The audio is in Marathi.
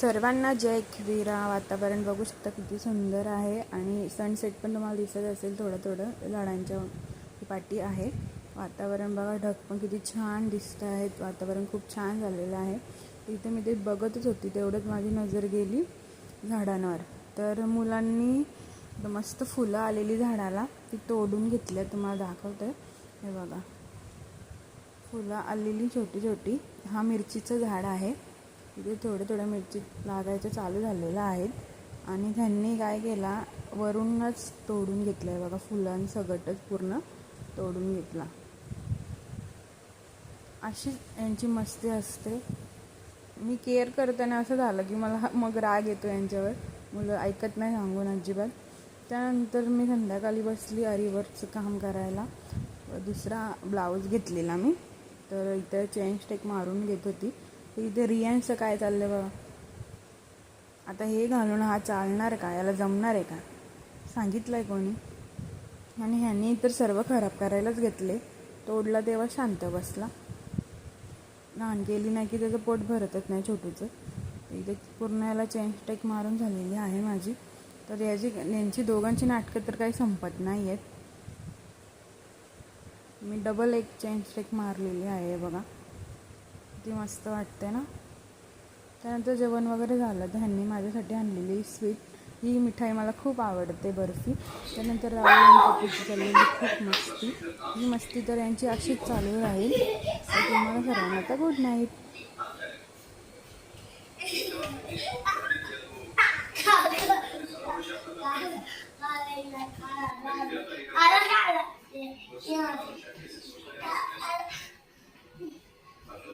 सर्वांना जय एकविरा. वातावरण बघू शकता किती सुंदर आहे आणि सनसेट पण तुम्हाला दिसत असेल. थोडं थोडं झाडांच्या पाठी आहे. वातावरण बघा, ढग पण किती छान दिसत आहेत. वातावरण खूप छान झालेलं आहे. इथे मी ते बघतच होती, तेवढंच माझी नजर गेली झाडांवर. तर मुलांनी मस्त फुलं आलेली झाडाला ती तोडून घेतल्या. तुम्हाला दाखवते, हे बघा फुलं आलेली छोटी छोटी. हा मिरचीचं झाड आहे. इथे थोड्या थोड्या मिरची लागायचं चालू झालेलं आहेत आणि त्यांनी काय केला, वरूनच तोडून घेतलं आहे बघा. फुलांसकटच पूर्ण तोडून घेतला. अशी यांची मस्ती असते. मी केअर करताना असं झालं की मला मग राग येतो यांच्यावर. मुलं ऐकत नाही सांगून अजिबात. त्यानंतर मी संध्याकाळी बसली अरीवर्कचं काम करायला. दुसरा ब्लाऊज घेतलेला मी, तर इथं चेन स्टेक मारून घेत होती. तर इथे रियांचं काय चाललं बघा. आता हे घालून हा चालणार का? याला जमणार आहे का? सांगितलं आहे कोणी? आणि ह्यांनी तर सर्व खराब करायलाच घेतले. तोडला तेव्हा शांत बसला. लहान केली नाही की त्याचं पोट भरतच नाही छोटूचं. इथे पूर्ण याला चेन स्टेक मारून झालेली आहे माझी. तर यांची दोघांची नाटकं तर काही संपत नाही आहेत. मी डबल एक चेन स्टेक मारलेली आहे बघा. ती मस्त वाटते ना. त्यानंतर जेवण वगैरे झालं तर ह्यांनी माझ्यासाठी आणलेली स्वीट, ही मिठाई मला खूप आवडते, बर्फी. त्यानंतर राहुल आणि पप्पूची चाललेली खूप मस्ती. ही मस्ती तर यांची अशीच चालू राहील. तर तुम्हाला सर्वांना आता गुड नाईट.